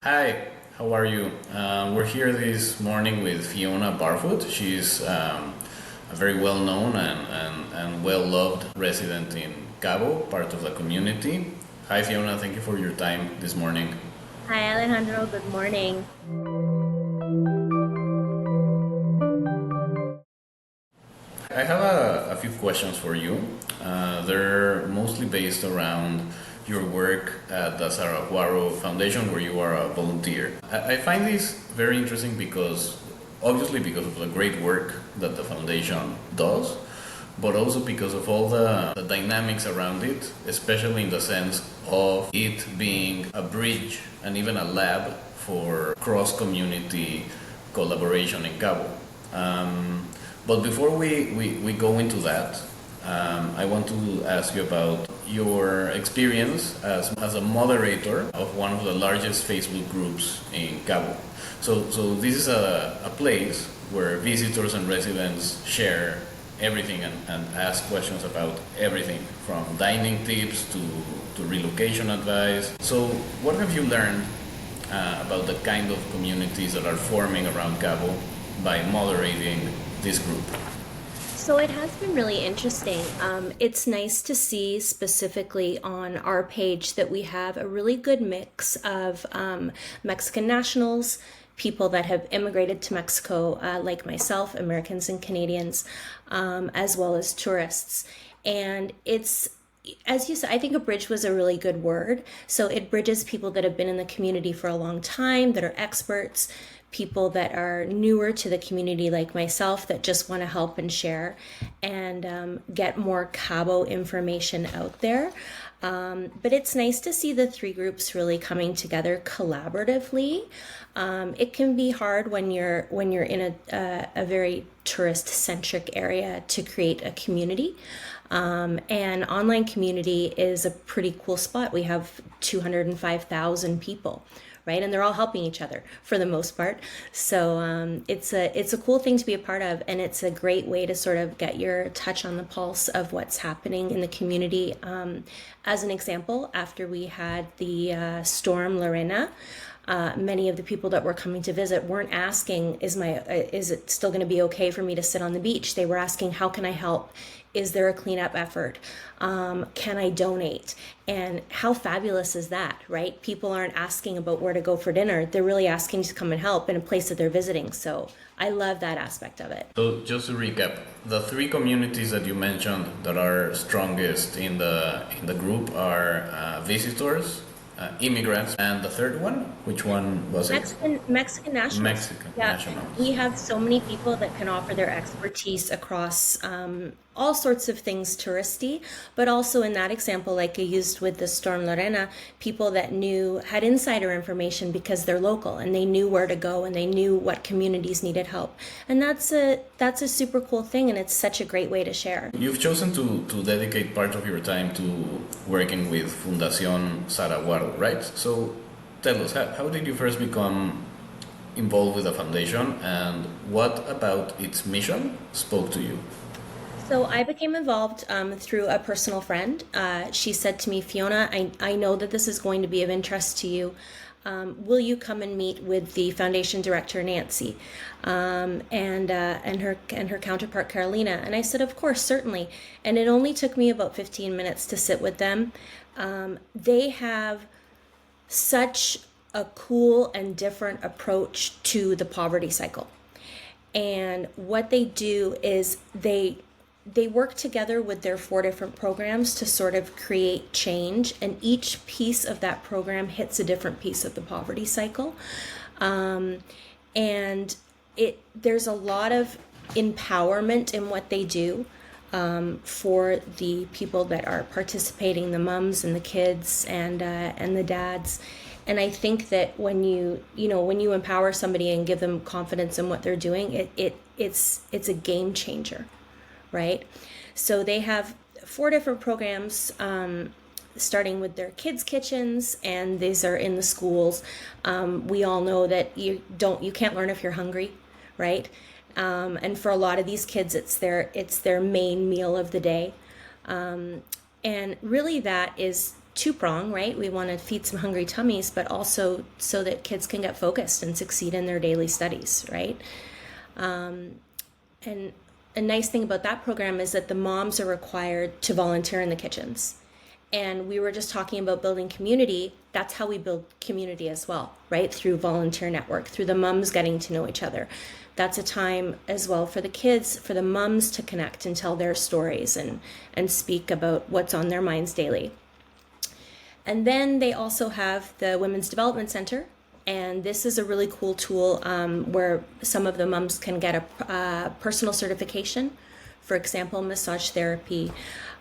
Hi, how are you? We're here this morning with Fiona Barfoot. She's a very well known and well loved resident in Cabo, part of the community. Hi, Fiona, thank you for your time this morning. Hi, Alejandro. Good morning. I have a few questions for you. They're mostly based around your work at the Sarahuaro Foundation, where you are a volunteer. I find this very interesting obviously, because of the great work that the foundation does, but also because of all the dynamics around it, especially in the sense of it being a bridge and even a lab for cross community collaboration in Cabo. But before we go into that, I want to ask you about your experience as a moderator of one of the largest Facebook groups in Cabo. So this is a place where visitors and residents share everything and ask questions about everything from dining tips to relocation advice. So what have you learned about the kind of communities that are forming around Cabo by moderating this group? So it has been really interesting. It's nice to see specifically on our page that we have a really good mix of Mexican nationals, people that have immigrated to Mexico, like myself, Americans and Canadians, as well as tourists. And it's as you said, I think a bridge was a really good word. So it bridges people that have been in the community for a long time, that are experts, people that are newer to the community, like myself, that just want to help and share and get more Cabo information out there. But it's nice to see the three groups really coming together collaboratively. It can be hard when you're in a very tourist centric area to create a community. And online community is a pretty cool spot. We have 205,000 people, right? And they're all helping each other for the most part. So it's a cool thing to be a part of, and it's a great way to sort of get your touch on the pulse of what's happening in the community. As an example, after we had the storm Lorena, many of the people that were coming to visit weren't asking, is it still going to be okay for me to sit on the beach? They were asking, how can I help? Is there a cleanup effort? Can I donate? And how fabulous is that, right? People aren't asking about where to go for dinner. They're really asking to come and help in a place that they're visiting. So I love that aspect of it. So just to recap, the three communities that you mentioned that are strongest in the group are visitors, immigrants, and the third one, which one was it? Mexican nationals. Mexican Yeah, nationals. we have so many people that can offer their expertise across all sorts of things touristy, but also in that example, like I used with the Storm Lorena, people that had insider information because they're local and they knew where to go and they knew what communities needed help. And that's a super cool thing, and it's such a great way to share. You've chosen to dedicate part of your time to working with Fundación Sarahuaro, right? So tell us, how did you first become involved with the foundation, and what about its mission spoke to you? So I became involved through a personal friend. She said to me, Fiona, I know that this is going to be of interest to you. Will you come and meet with the foundation director, Nancy, and her counterpart, Carolina? And I said, of course, certainly. And it only took me about 15 minutes to sit with them. They have such a cool and different approach to the poverty cycle. And what they do is they work together with their four different programs to sort of create change, and each piece of that program hits a different piece of the poverty cycle. And there's a lot of empowerment in what they do for the people that are participating, the mums and the kids and the dads. And I think that when you empower somebody and give them confidence in what they're doing, it's a game changer, right? So they have four different programs, starting with their kids' kitchens, and these are in the schools. We all know that you can't learn if you're hungry, right? And for a lot of these kids, it's their main meal of the day. And really that is two-prong, right? We want to feed some hungry tummies, but also so that kids can get focused and succeed in their daily studies, right? And a nice thing about that program is that the moms are required to volunteer in the kitchens. And we were just talking about building community. That's how we build community as well, right? Through volunteer network, through the moms getting to know each other. That's a time as well for the kids, for the moms to connect and tell their stories and speak about what's on their minds daily. And then they also have the Women's Development Center. And this is a really cool tool where some of the moms can get a personal certification, for example, massage therapy.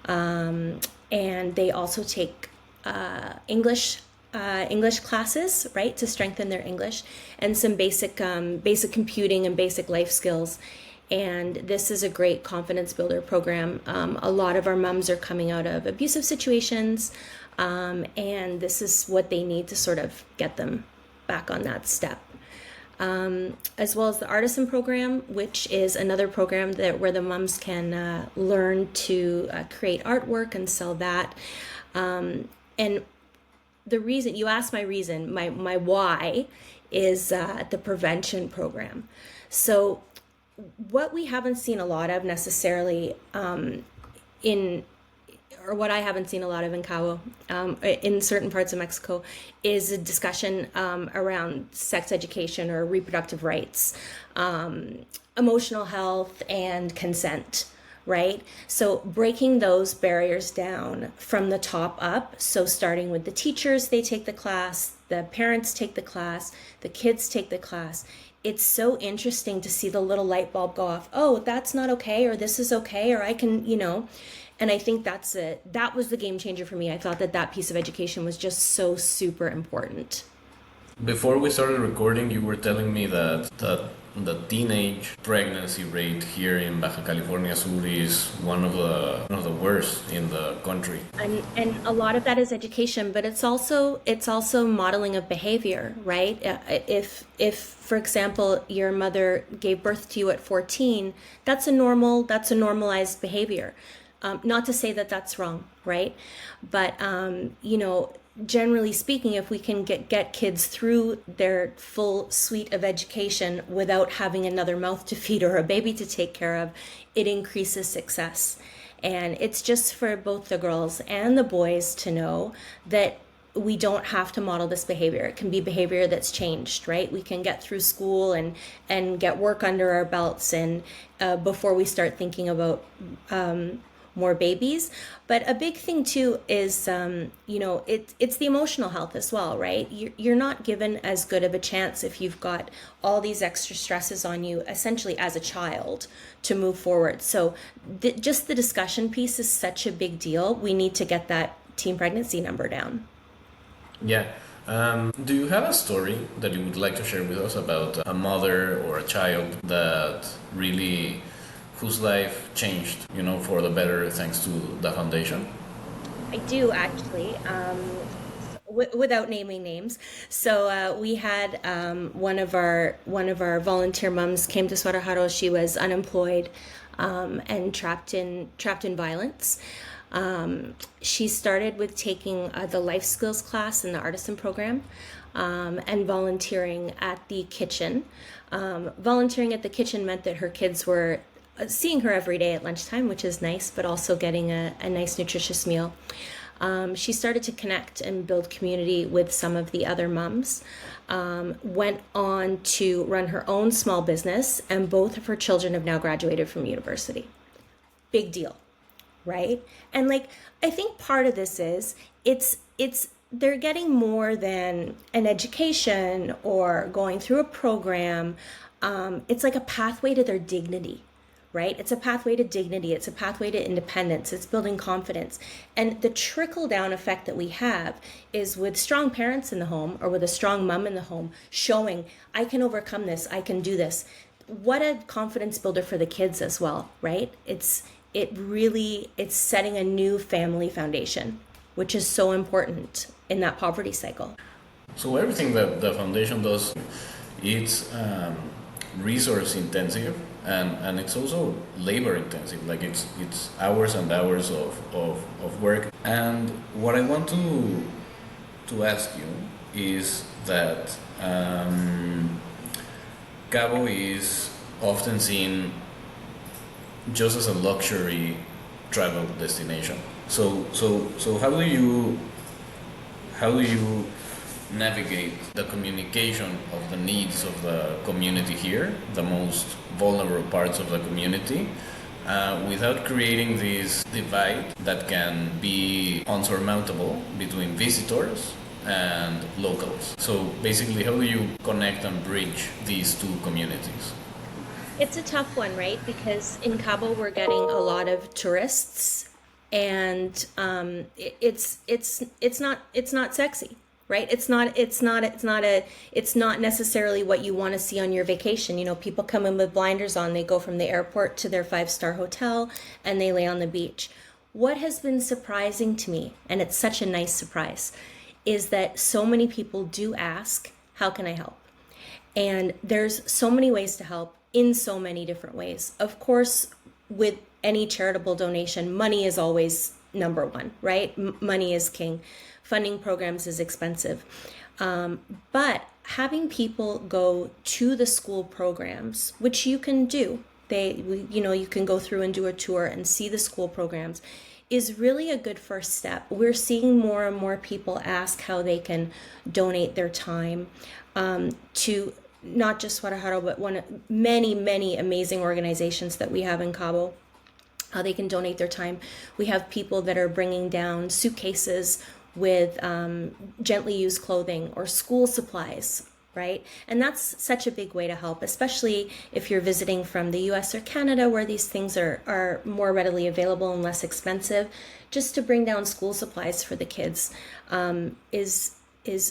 And they also take English classes, right, to strengthen their English, and some basic computing and basic life skills. And this is a great confidence builder program. A lot of our moms are coming out of abusive situations, and this is what they need to sort of get them back on that step. As well as the Artisan Program, which is another program where the moms can learn to create artwork and sell that. And the reason, you asked my reason, my why is the prevention program. So what we haven't seen a lot of necessarily what I haven't seen a lot of in Cabo, in certain parts of Mexico, is a discussion around sex education or reproductive rights, emotional health, and consent, right? So breaking those barriers down from the top up, so starting with the teachers, they take the class, the parents take the class, the kids take the class. It's so interesting to see the little light bulb go off. Oh, that's not okay, or this is okay, or I can, and I think that was the game changer for me. I thought that piece of education was just so super important. Before we started recording, you were telling me that the teenage pregnancy rate here in Baja California Sur is one of the worst in the country. And a lot of that is education, but it's also modeling of behavior, right? If for example your mother gave birth to you at 14, that's a normalized behavior. Not to say that that's wrong, right? But generally speaking, if we can get kids through their full suite of education without having another mouth to feed or a baby to take care of, it increases success. And it's just for both the girls and the boys to know that we don't have to model this behavior. It can be behavior that's changed, right? We can get through school and get work under our belts and before we start thinking about more babies. But a big thing too is, it's the emotional health as well, right? You're not given as good of a chance if you've got all these extra stresses on you, essentially as a child, to move forward. So just the discussion piece is such a big deal. We need to get that teen pregnancy number down. Yeah. Do you have a story that you would like to share with us about a mother or a child that really whose life changed, for the better thanks to the foundation? I do actually, without naming names. So we had one of our volunteer moms came to Sarahuaro. She was unemployed and trapped in violence. She started with taking the life skills class in the Artisan Program and volunteering at the kitchen. Volunteering at the kitchen meant that her kids were seeing her every day at lunchtime, which is nice, but also getting a nice nutritious meal. She started to connect and build community with some of the other moms, went on to run her own small business, and both of her children have now graduated from university. Big deal, right? And I think part of this is they're getting more than an education or going through a program. It's like a pathway to their dignity, right? It's a pathway to dignity. It's a pathway to independence. It's building confidence. And the trickle down effect that we have is with strong parents in the home or with a strong mom in the home showing, I can overcome this, I can do this. What a confidence builder for the kids as well, right? It's setting a new family foundation, which is so important in that poverty cycle. So everything that the foundation does, it's resource intensive. and it's also labor intensive. Like it's hours and hours of work. And what I want to ask you is that Cabo is often seen just as a luxury travel destination. So how do you navigate the communication of the needs of the community here, the most vulnerable parts of the community, without creating this divide that can be unsurmountable between visitors and locals? So basically, how do you connect and bridge these two communities? It's a tough one, right? Because in Cabo we're getting a lot of tourists, and it's not sexy, right? It's not necessarily what you want to see on your vacation. You know, people come in with blinders on. They go from the airport to their 5-star hotel and they lay on the beach. What has been surprising to me, and it's such a nice surprise, is that so many people do ask, how can I help? And there's so many ways to help in so many different ways. Of course, with any charitable donation, money is always number one, right? Money is king. Funding programs is expensive. But having people go to the school programs, which you can do, you can go through and do a tour and see the school programs, is really a good first step. We're seeing more and more people ask how they can donate their time to not just Sarahuaro, but many amazing organizations that we have in Cabo, how they can donate their time. We have people that are bringing down suitcases with gently used clothing or school supplies, right? And that's such a big way to help, especially if you're visiting from the US or Canada, where these things are more readily available and less expensive. Just to bring down school supplies for the kids is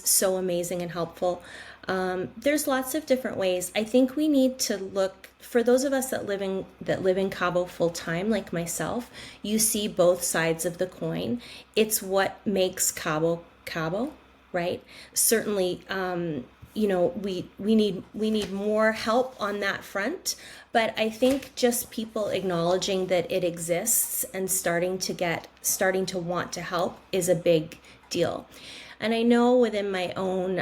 so amazing and helpful. There's lots of different ways. I think we need to look, for those of us that live in Cabo full time, like myself, you see both sides of the coin. It's what makes Cabo Cabo, right? Certainly, we need more help on that front, but I think just people acknowledging that it exists and starting to want to help is a big deal. And I know within my own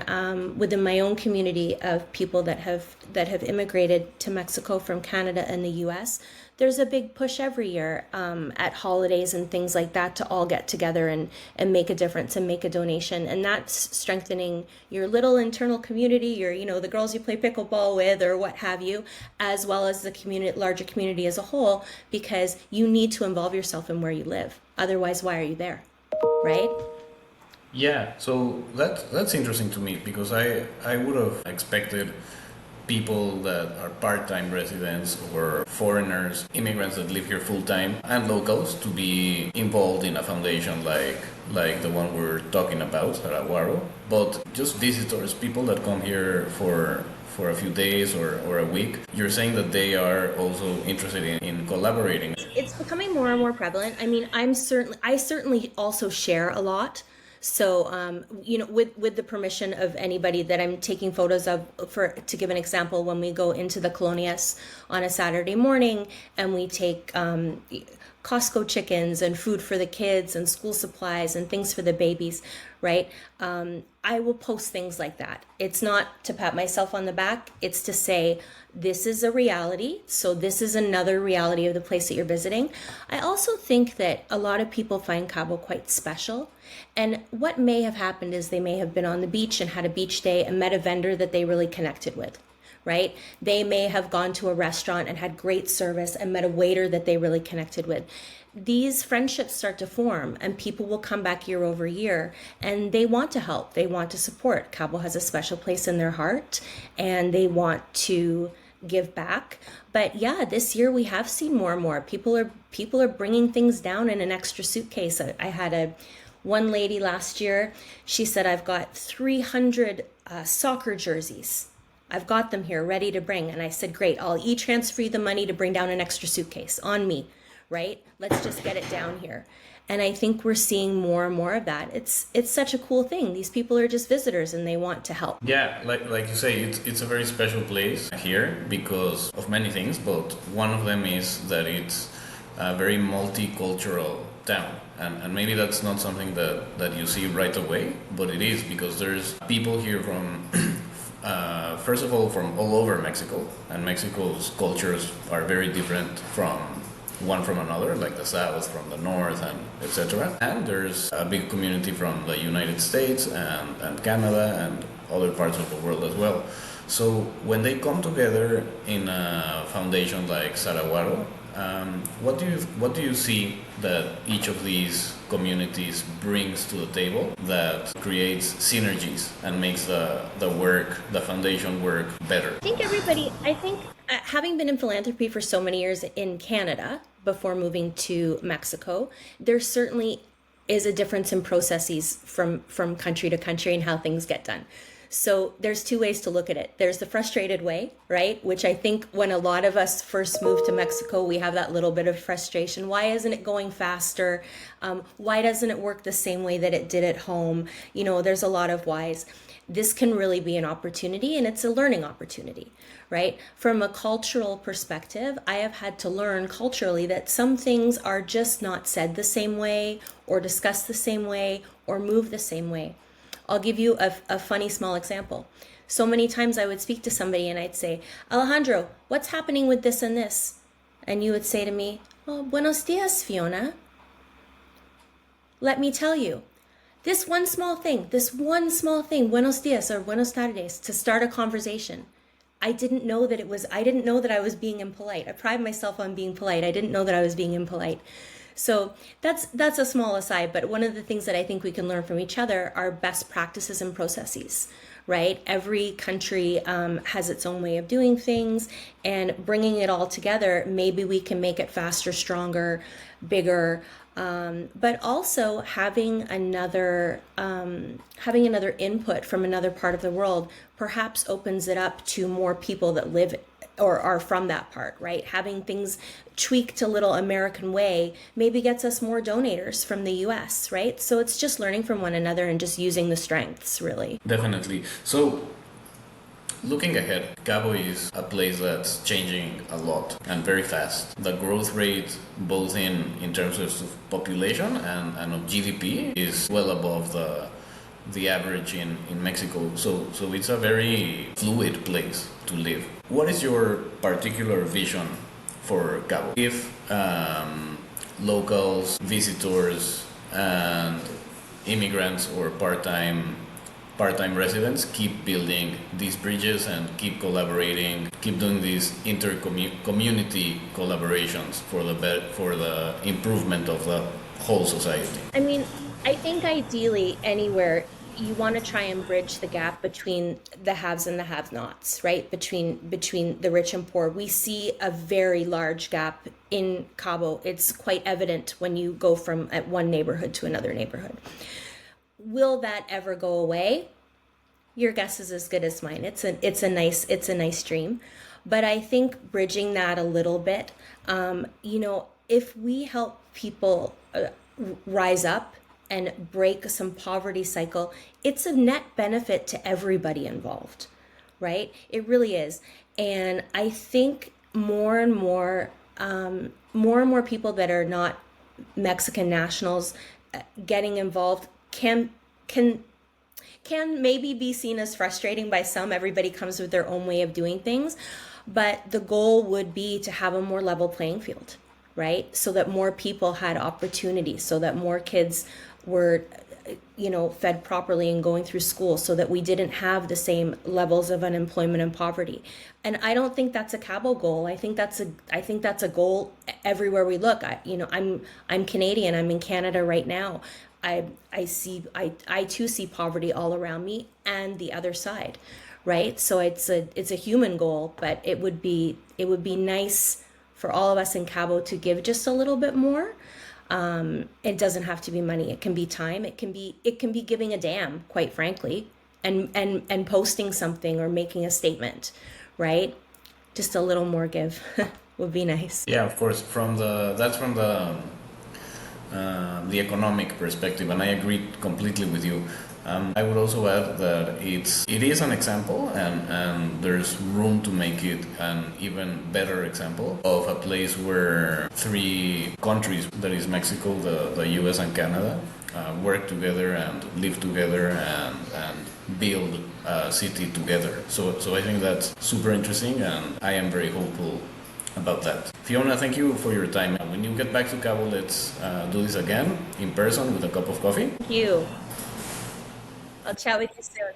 community of people that have immigrated to Mexico from Canada and the U.S., there's a big push every year at holidays and things like that to all get together and make a difference and make a donation. And that's strengthening your little internal community, the girls you play pickleball with or what have you, as well as the larger community as a whole, because you need to involve yourself in where you live. Otherwise, why are you there, right? Yeah, so that's interesting to me, because I would have expected people that are part-time residents or foreigners, immigrants that live here full-time, and locals to be involved in a foundation like the one we're talking about, Sarahuaro. But just visitors, people that come here for a few days or a week, you're saying that they are also interested in collaborating. It's becoming more and more prevalent. I mean, I certainly also share a lot. So, with the permission of anybody that I'm taking photos of, to give an example, when we go into the colonias on a Saturday morning and we take Costco chickens and food for the kids and school supplies and things for the babies, right? I will post things like that. It's not to pat myself on the back. It's to say, this is a reality. So this is another reality of the place that you're visiting. I also think that a lot of people find Cabo quite special. And what may have happened is they may have been on the beach and had a beach day and met a vendor that they really connected with, right? They may have gone to a restaurant and had great service and met a waiter that they really connected with. These friendships start to form, and people will come back year over year, and they want to help. They want to support. Cabo has a special place in their heart, and they want to give back. But yeah, this year we have seen more and more. People are bringing things down in an extra suitcase. I had one lady last year. She said, "I've got 300 soccer jerseys. I've got them here ready to bring." And I said, "Great, I'll e-transfer you the money to bring down an extra suitcase on me." right? Let's just get it down here. And I think we're seeing more and more of that. It's such a cool thing. These people are just visitors and they want to help. Yeah, like you say, it's a very special place here because of many things, but one of them is that it's a very multicultural town. And maybe that's not something that you see right away, but it is because there's people here from, first of all, from all over Mexico, and Mexico's cultures are very different from one from another, like the south from the north, and etc. And there's a big community from the United States and Canada and other parts of the world as well. So when they come together in a foundation like Sarahuaro, what do you see that each of these communities brings to the table that creates synergies and makes the foundation work better? I think having been in philanthropy for so many years in Canada before moving to Mexico, there certainly is a difference in processes from country to country and how things get done. So there's two ways to look at it. There's the frustrated way, right? Which I think when a lot of us first moved to Mexico, we have that little bit of frustration. Why isn't it going faster? Why doesn't it work the same way that it did at home? You know, there's a lot of whys. This can really be an opportunity, and it's a learning opportunity, right? From a cultural perspective, I have had to learn culturally that some things are just not said the same way or discussed the same way or moved the same way. I'll give you a funny small example. So many times I would speak to somebody and I'd say, Alejandro, what's happening with this and this? And you would say to me, oh, buenos dias, Fiona. Let me tell you, this one small thing, buenos dias or buenos tardes, to start a conversation. I didn't know that I was being impolite. I pride myself on being polite. I didn't know that I was being impolite. So that's a small aside, but one of the things that I think we can learn from each other are best practices and processes, right? Every country has its own way of doing things, and bringing it all together, maybe we can make it faster, stronger, bigger, but also having another input from another part of the world perhaps opens it up to more people that live or are from that part, right? Having things tweaked a little American way maybe gets us more donators from the US, right? So it's just learning from one another and just using the strengths, really. Definitely. So looking ahead, Cabo is a place that's changing a lot and very fast. The growth rate, both in terms of population and of GDP, is well above the average in Mexico. So it's a very fluid place to live. What is your particular vision for Cabo? If locals, visitors, and immigrants or part-time residents keep building these bridges and keep collaborating, keep doing these community collaborations for the improvement of the whole society. I mean, I think ideally anywhere you want to try and bridge the gap between the haves and the have-nots, right? Between the rich and poor. We see a very large gap in Cabo. It's quite evident when you go from one neighborhood to another neighborhood. Will that ever go away? Your guess is as good as mine. It's a nice dream, but I think bridging that a little bit, if we help people rise up and break some poverty cycle, it's a net benefit to everybody involved, right? It really is. And I think more and more people that are not Mexican nationals getting involved can maybe be seen as frustrating by some. Everybody comes with their own way of doing things, but the goal would be to have a more level playing field, right? So that more people had opportunities, so that more kids were fed properly and going through school, so that we didn't have the same levels of unemployment and poverty. And I don't think that's a Cabo goal. I think that's a goal everywhere we look. I'm Canadian. I'm in Canada right now. I too see poverty all around me and the other side, right? So it's a human goal, but it would be nice for all of us in Cabo to give just a little bit more. It doesn't have to be money. It can be time. It can be giving a damn, quite frankly, and posting something or making a statement, right? Just a little more give. would be nice. Yeah, of course. That's from the economic perspective, and I agree completely with you. I would also add that it is an example, and there's room to make it an even better example of a place where three countries, that is Mexico, the US, and Canada, work together and live together and build a city together. So I think that's super interesting, and I am very hopeful about that. Fiona, thank you for your time. When you get back to Cabo, let's do this again in person with a cup of coffee. Thank you. I'll chat with you soon.